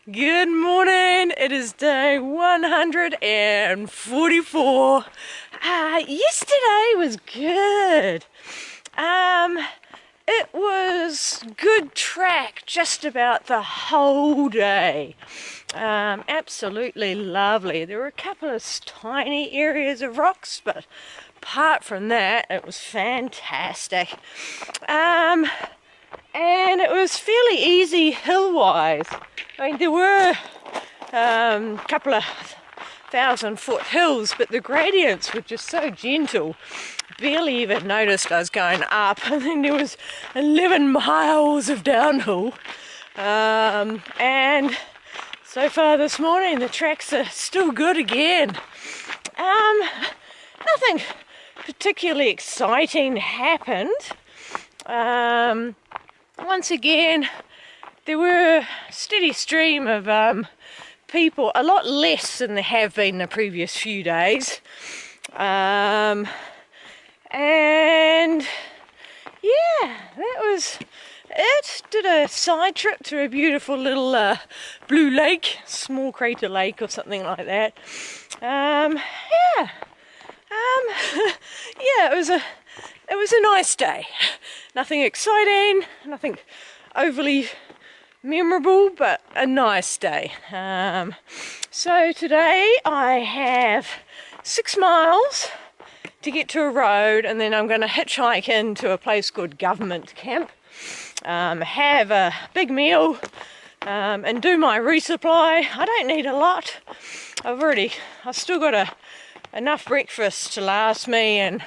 Good morning. It is day 144. Yesterday was good. It was good track just about the whole day. Absolutely lovely. There were a couple of tiny areas of rocks, but apart from that, it was fantastic. And it was fairly easy hill-wise. I mean, there were a couple of 1,000-foot hills, but the gradients were just so gentle. Barely even noticed I was going up, and then there was 11 miles of downhill. And so far this morning, the tracks are still good again. Nothing particularly exciting happened. Once again, there were a steady stream of people, a lot less than there have been the previous few days. And yeah, that was it. Did a side trip to a beautiful little blue lake, small crater lake or something like that. Yeah, it was a nice day. Nothing exciting, nothing overly memorable, but a nice day. So today I have 6 miles to get to a road, and then I'm going to hitchhike into a place called Government Camp, have a big meal, and do my resupply. I don't need a lot. I've still got enough breakfast to last me, and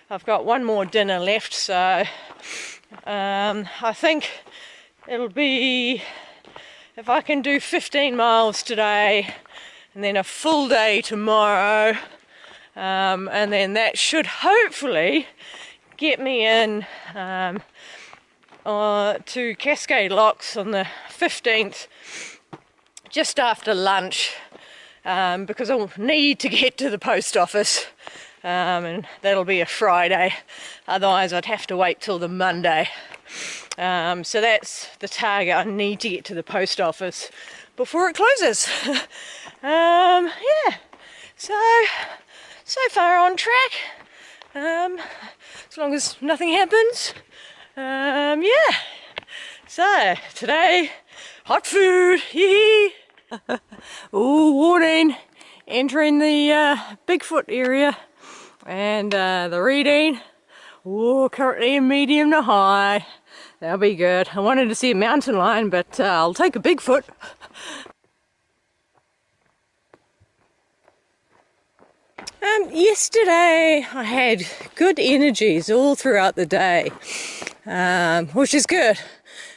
I've got one more dinner left, so I think it'll be, if I can do 15 miles today and then a full day tomorrow, and then that should hopefully get me in to Cascade Locks on the 15th, just after lunch, because I'll need to get to the post office. And that'll be a Friday, otherwise I'd have to wait till the Monday. So that's the target. I need to get to the post office before it closes. Yeah, so far on track, as long as nothing happens. Yeah, so today, hot food, yee. Oh, warning, entering the Bigfoot area. And the reading, currently in medium to high. That'll be good. I wanted to see a mountain lion, but I'll take a Bigfoot. Yesterday I had good energies all throughout the day, which is good.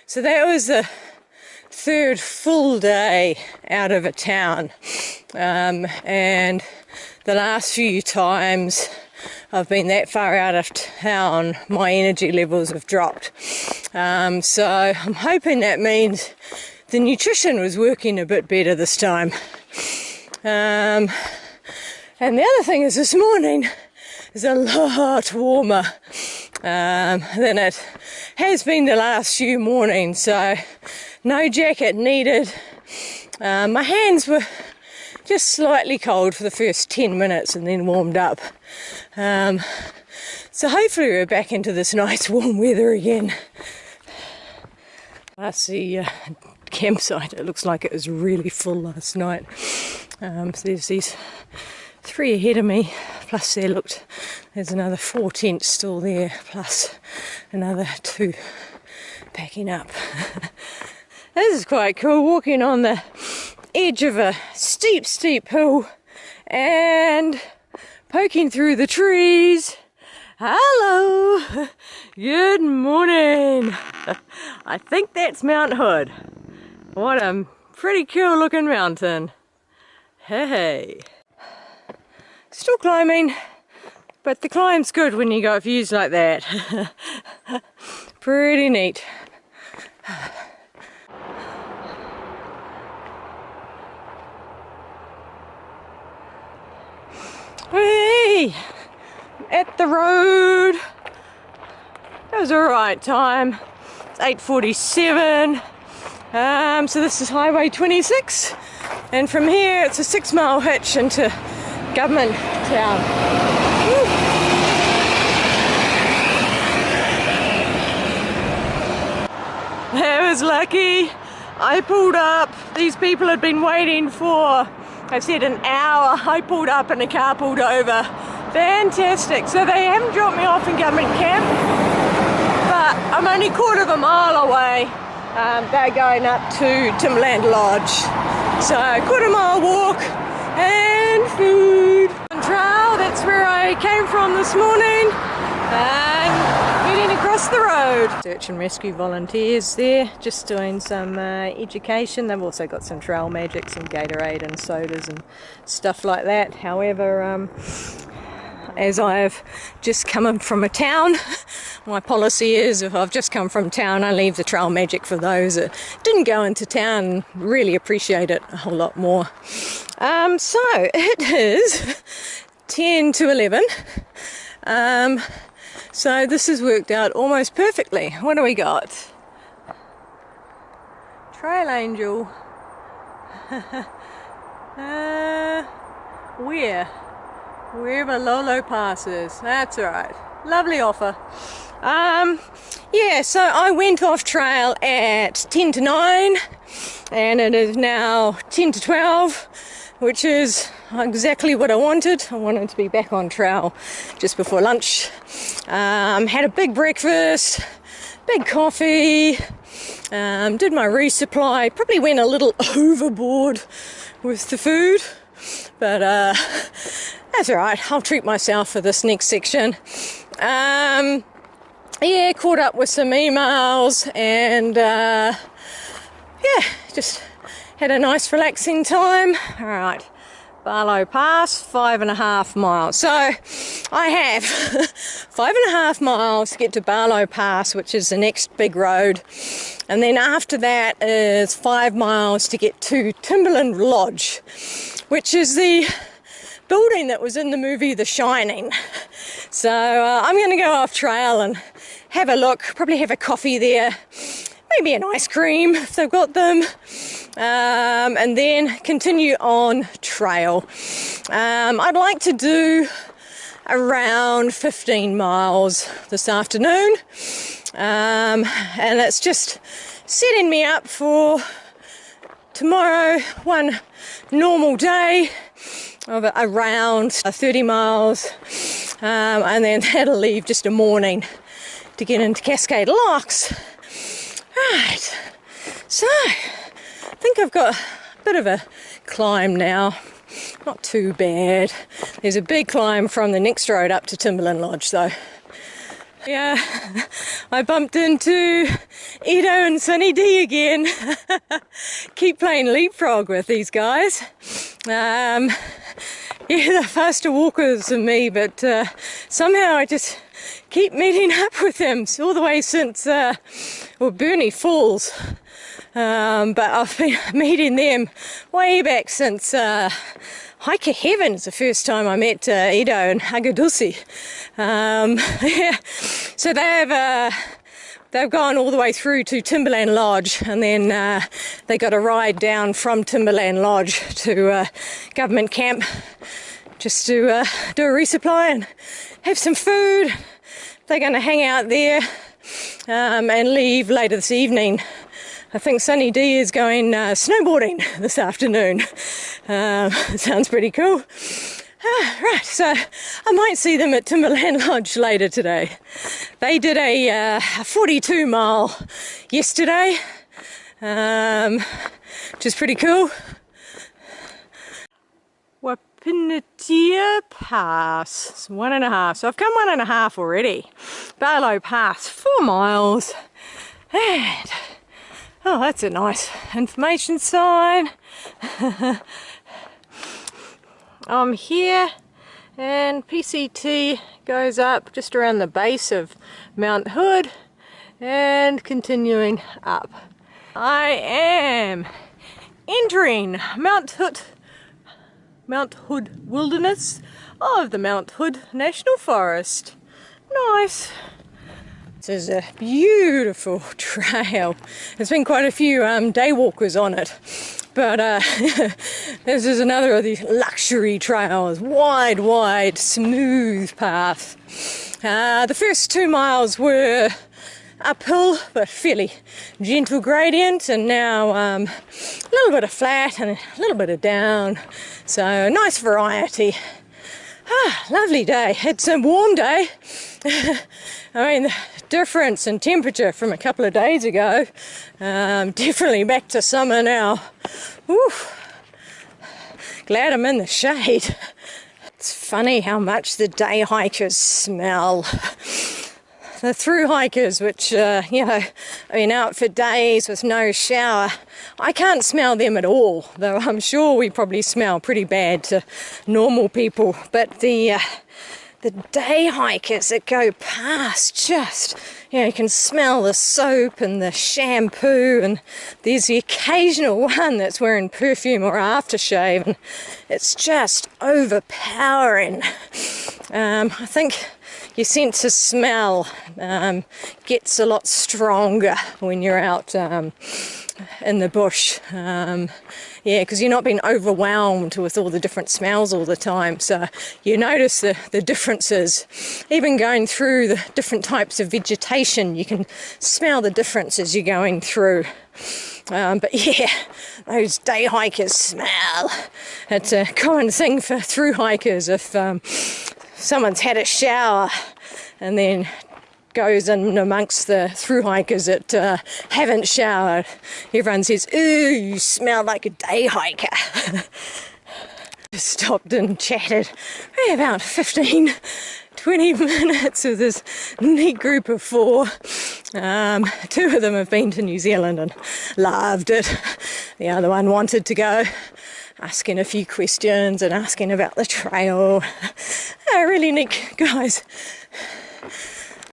So that was the third full day out of a town, and the last few times I've been that far out of town, my energy levels have dropped. So I'm hoping that means the nutrition was working a bit better this time. And the other thing is, this morning is a lot warmer than it has been the last few mornings, so no jacket needed. My hands were just slightly cold for the first 10 minutes and then warmed up. So hopefully we're back into this nice warm weather again. That's the campsite. It looks like it was really full last night. So there's these 3 ahead of me, plus there's another 4 tents still there, plus another 2 packing up. This is quite cool, walking on the edge of a steep hill and poking through the trees. Hello, good morning. I think that's Mount Hood. What a pretty cool looking mountain. Hey, still climbing, but the climb's good when you got views like that. Pretty neat. Hey, at the road. That was alright time. It's 8:47. So this is Highway 26, and from here it's a 6-mile hitch into Government Town. Woo. I was lucky. I pulled up. These people had been waiting for, I said, an hour. I pulled up and the car pulled over. Fantastic. So they haven't dropped me off in Government Camp, but I'm only a quarter of a mile away. They're going up to Timberline Lodge. So quarter-mile walk and food. On trail, that's where I came from this morning. And heading across the road. Search and rescue volunteers there, just doing some education. They've also got some trail magic, some Gatorade and sodas and stuff like that. However, as I've just come from a town, my policy is if I've just come from town, I leave the trail magic for those that didn't go into town and really appreciate it a whole lot more. So it is 10 to 11. So this has worked out almost perfectly. What do we got? Trail Angel. Wherever Lolo passes. That's right. Lovely offer. Yeah, so I went off trail at 10 to 9 and it is now 10 to 12, which is exactly what I wanted. I wanted to be back on trail just before lunch. Had a big breakfast, big coffee, did my resupply, probably went a little overboard with the food, but that's alright, I'll treat myself for this next section. Yeah, caught up with some emails and yeah, just had a nice relaxing time. Alright, Barlow Pass, 5.5 miles. So I have 5.5 miles to get to Barlow Pass, which is the next big road. And then after that is 5 miles to get to Timberline Lodge, which is the building that was in the movie The Shining. So I'm going to go off trail and have a look, probably have a coffee there, maybe an ice cream if they've got them, and then continue on trail. I'd like to do around 15 miles this afternoon, and it's just setting me up for tomorrow, one normal day of around 30 miles, and then that'll leave just a morning to get into Cascade Locks. Right, so I think I've got a bit of a climb now, not too bad. There's a big climb from the next road up to Timberline Lodge though. Yeah, I bumped into Edo and Sunny D again. Keep playing leapfrog with these guys. Yeah, they're faster walkers than me, but somehow I just keep meeting up with them all the way since Burnie Falls. But I've been meeting them way back since Hiker Heaven is the first time I met Edo and Hagadusi. Yeah, so they've gone all the way through to Timberline Lodge, and then they got a ride down from Timberline Lodge to Government Camp just to do a resupply and have some food. They're going to hang out there and leave later this evening. I think Sunny D is going snowboarding this afternoon. Sounds pretty cool. Right, so I might see them at Timberline Lodge later today. They did a 42 mile yesterday, which is pretty cool. Wapinatia Pass, it's 1.5. So I've come 1.5 already. Barlow Pass, 4 miles. And oh, that's a nice information sign. I'm here, and PCT goes up just around the base of Mount Hood and continuing up. I am entering Mount Hood Wilderness of the Mount Hood National Forest. Nice. This is a beautiful trail. There's been quite a few day walkers on it, but this is another of these luxury trails. Wide, smooth path. The first 2 miles were uphill, but fairly gentle gradient, and now a little bit of flat and a little bit of down. So nice variety. Lovely day. It's a warm day. I mean, the difference in temperature from a couple of days ago, definitely back to summer now. Woo. Glad I'm in the shade. It's funny how much the day hikers smell. The through hikers, which, out for days with no shower, I can't smell them at all, though I'm sure we probably smell pretty bad to normal people. But the day hikers that go past, just, you can smell the soap and the shampoo, and there's the occasional one that's wearing perfume or aftershave, and it's just overpowering. I think your sense of smell gets a lot stronger when you're out in the bush. Because you're not being overwhelmed with all the different smells all the time. So you notice the differences. Even going through the different types of vegetation, you can smell the difference as you're going through. But yeah, those day hikers smell. It's a common thing for through hikers. If someone's had a shower and then goes in amongst the through hikers that haven't showered, everyone says, "Ooh, you smell like a day hiker." Stopped and chatted for about 15-20 minutes with this neat group of 4. 2 of them have been to New Zealand and loved it. The other one wanted to go, asking a few questions and asking about the trail. Really neat guys.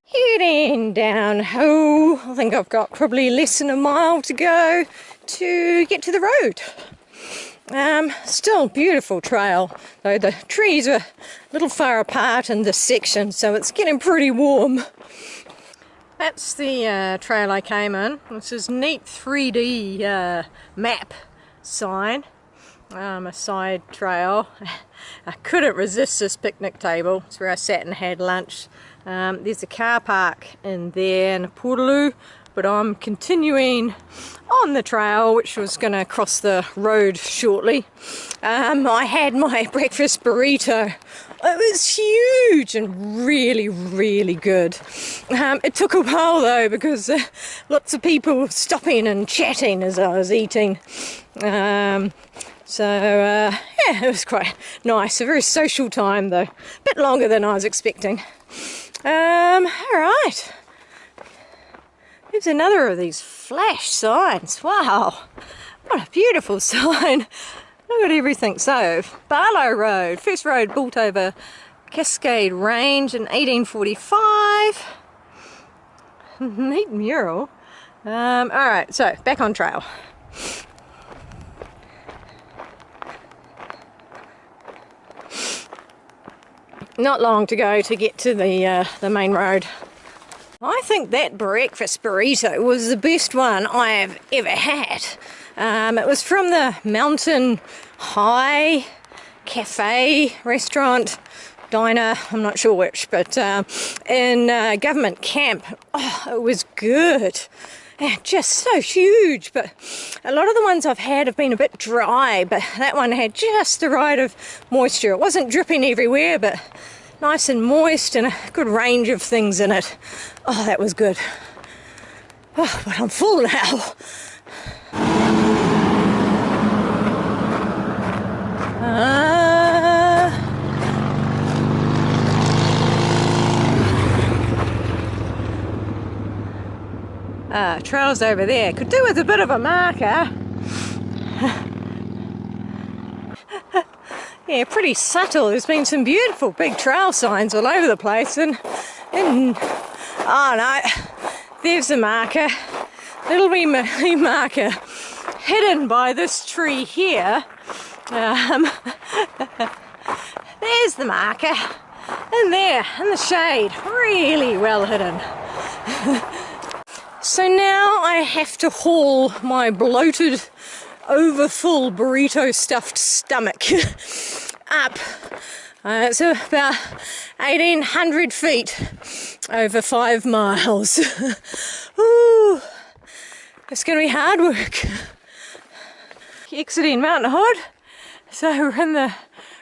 Heading down home. I think I've got probably less than a mile to go to get to the road. Still beautiful trail, though the trees are a little far apart in this section, so it's getting pretty warm. That's the trail I came in. This is neat 3D map sign. A side trail. I couldn't resist this picnic table. It's where I sat and had lunch. There's a car park in there in Portaloo, but I'm continuing on the trail, which was going to cross the road shortly. I had my breakfast burrito. It was huge and really good. It took a while though, because lots of people were stopping and chatting as I was eating. Yeah, it was quite nice. A very social time though. A bit longer than I was expecting. Alright. There's another of these flash signs. Wow. What a beautiful sign. Look at everything. So, Barlow Road. First road built over Cascade Range in 1845. Neat mural. Alright, so back on trail. Not long to go to get to the main road. I think that breakfast burrito was the best one I have ever had. It was from the Mountain High Cafe restaurant, diner, I'm not sure which, but in government camp. Oh, it was good. Just so huge, but a lot of the ones I've had have been a bit dry, but that one had just the right of moisture. It wasn't dripping everywhere, but nice and moist, and a good range of things in it. Oh, that was good. Oh, but I'm full now. Trails over there. Could do with a bit of a marker. Yeah, pretty subtle. There's been some beautiful big trail signs all over the place, and oh no, there's the marker. Little wee marker hidden by this tree here. There's the marker in there in the shade, really well hidden. So now I have to haul my bloated, overfull burrito stuffed stomach up. It's about 1,800 feet over 5 miles. Ooh, it's going to be hard work. Exiting Mountain Hood, so we're in the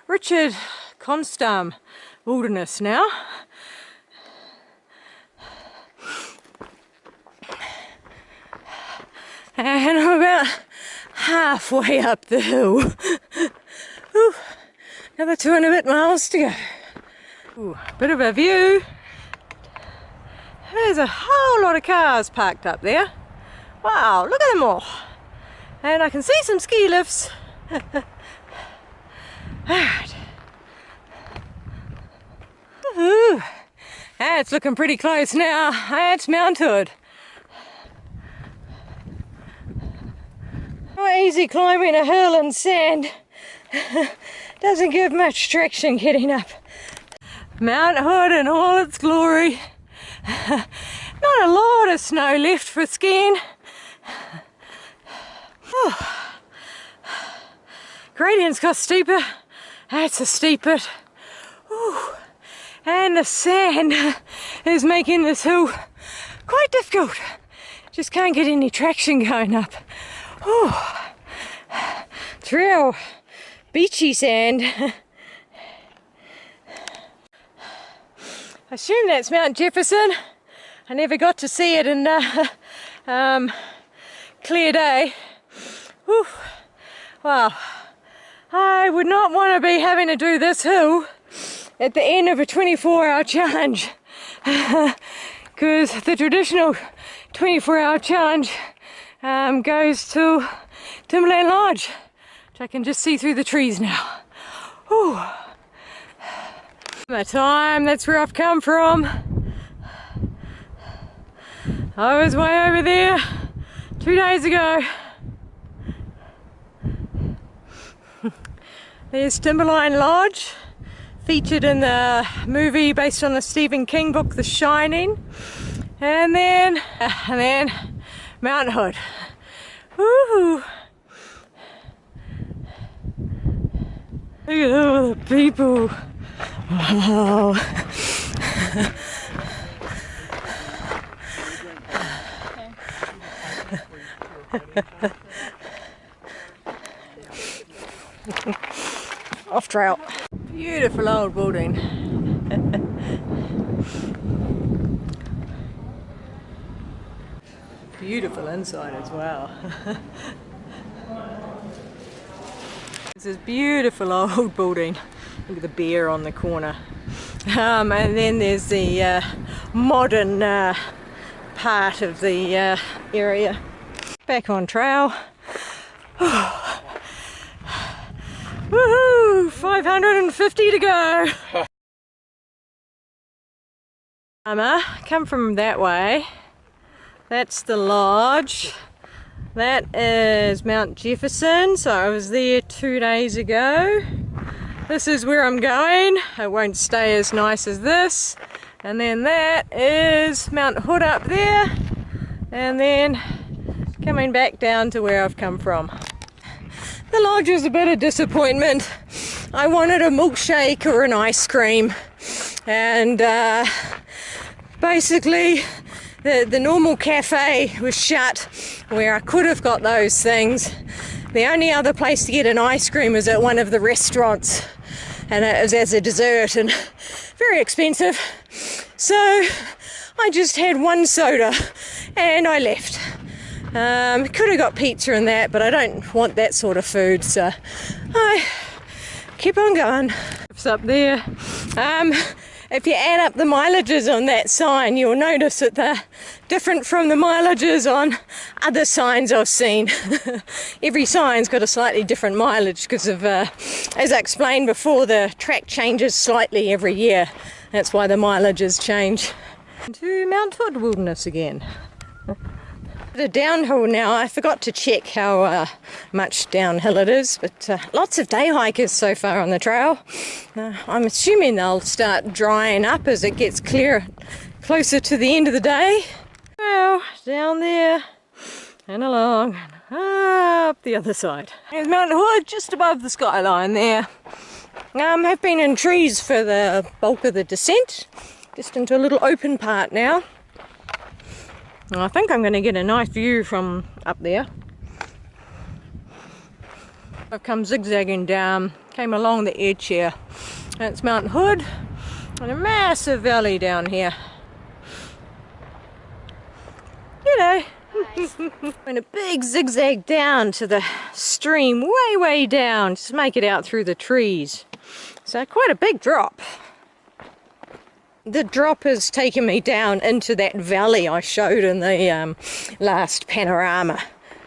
Richard Constam wilderness now. And I'm about halfway up the hill. Ooh, another 2 and a bit miles to go. Ooh, bit of a view. There's a whole lot of cars parked up there. Wow, look at them all. And I can see some ski lifts. Alright. Woohoo! It's looking pretty close now. It's Mount Hood. Not easy climbing a hill in sand. Doesn't give much traction getting up. Mount Hood in all its glory. Not a lot of snow left for skiing. Oh. Gradients got steeper. That's a steep bit. Ooh. And the sand is making this hill quite difficult. Just can't get any traction going up. Oh, it's real beachy sand. I assume that's Mount Jefferson. I never got to see it in clear day. Whew. Wow, I would not want to be having to do this hill at the end of a 24-hour challenge, because the traditional 24-hour challenge goes to Timberline Lodge, which I can just see through the trees now. Whew. My time, that's where I've come from. I was way over there 2 days ago. There's Timberline Lodge, featured in the movie based on the Stephen King book, The Shining. And then Mount Hood. Woohoo! Look at all the people. Wow. Off trail. Beautiful old building. Beautiful inside as well. This is beautiful old building. Look at the bear on the corner. And then there's the modern part of the area. Back on trail. Woohoo! 550 to go. Come from that way. That's the lodge. That is Mount Jefferson. So I was there 2 days ago. This is where I'm going. It won't stay as nice as this. And then that is Mount Hood up there. And then coming back down to where I've come from. The lodge was a bit of disappointment. I wanted a milkshake or an ice cream, and basically the normal cafe was shut where I could have got those things. The only other place to get an ice cream was at one of the restaurants, and it was as a dessert and very expensive. So I just had one soda and I left. Could have got pizza and that, but I don't want that sort of food, so I keep on going. It's up there. If you add up the mileages on that sign, you'll notice that they're different from the mileages on other signs I've seen. Every sign's got a slightly different mileage because of, as I explained before, the track changes slightly every year. That's why the mileages change. To Mount Hood Wilderness again. The downhill now, I forgot to check how much downhill it is, but lots of day hikers so far on the trail. I'm assuming they'll start drying up as it gets clearer, closer to the end of the day. Well, down there and along and up the other side. There's Mount Hood just above the skyline there. I've been in trees for the bulk of the descent, just into a little open part now. I think I'm going to get a nice view from up there. I've come zigzagging down, came along the edge here. That's Mount Hood and a massive valley down here. You know, and a big zigzag down to the stream, way down, just make it out through the trees. So quite a big drop. The drop has taken me down into that valley I showed in the last panorama,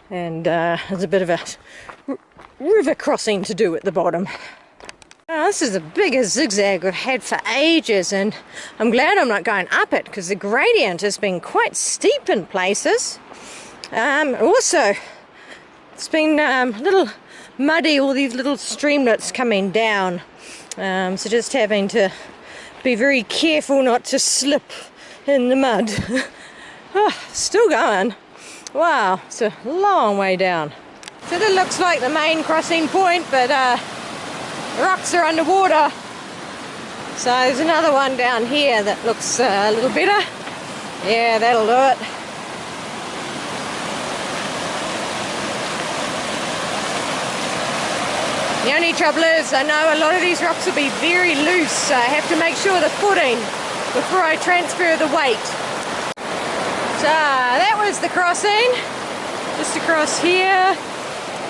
and there's a bit of a river crossing to do at the bottom. This is the biggest zigzag I've had for ages, and I'm glad I'm not going up it because the gradient has been quite steep in places. Also, it's been a little muddy, all these little streamlets coming down, so just having to be very careful not to slip in the mud. Oh, still going. Wow, it's a long way down. So that looks like the main crossing point, but the rocks are underwater. So there's another one down here that looks a little better. Yeah, that'll do it. The only trouble is, I know a lot of these rocks will be very loose, so I have to make sure the footing before I transfer the weight. So that was the crossing, just across here.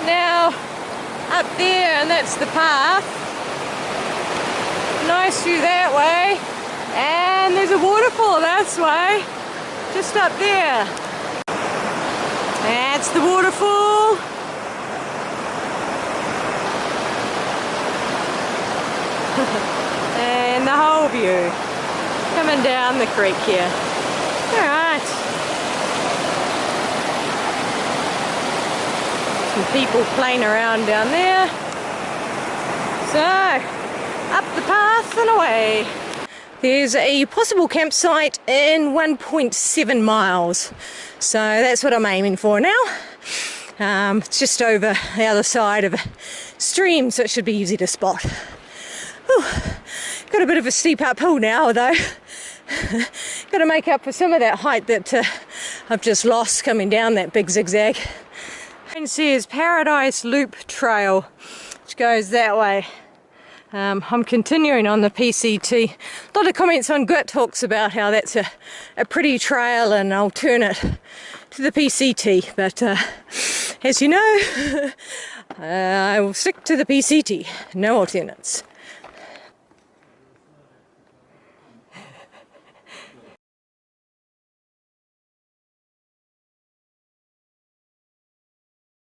Now up there, and that's the path. Nice view that way, and there's a waterfall this way, just up there. That's the waterfall. And the whole view coming down the creek here. Alright. Some people playing around down there. So, up the path and away. There's a possible campsite in 1.7 miles. So that's what I'm aiming for now. It's just over the other side of a stream, so it should be easy to spot. Whew. Got a bit of a steep uphill now though. Got to make up for some of that height that I've just lost coming down that big zigzag. You can see is Paradise Loop Trail, which goes that way. I'm continuing on the PCT. A lot of comments on Git talks about how that's a pretty trail and alternate to the PCT, but as you know, I will stick to the PCT, no alternates.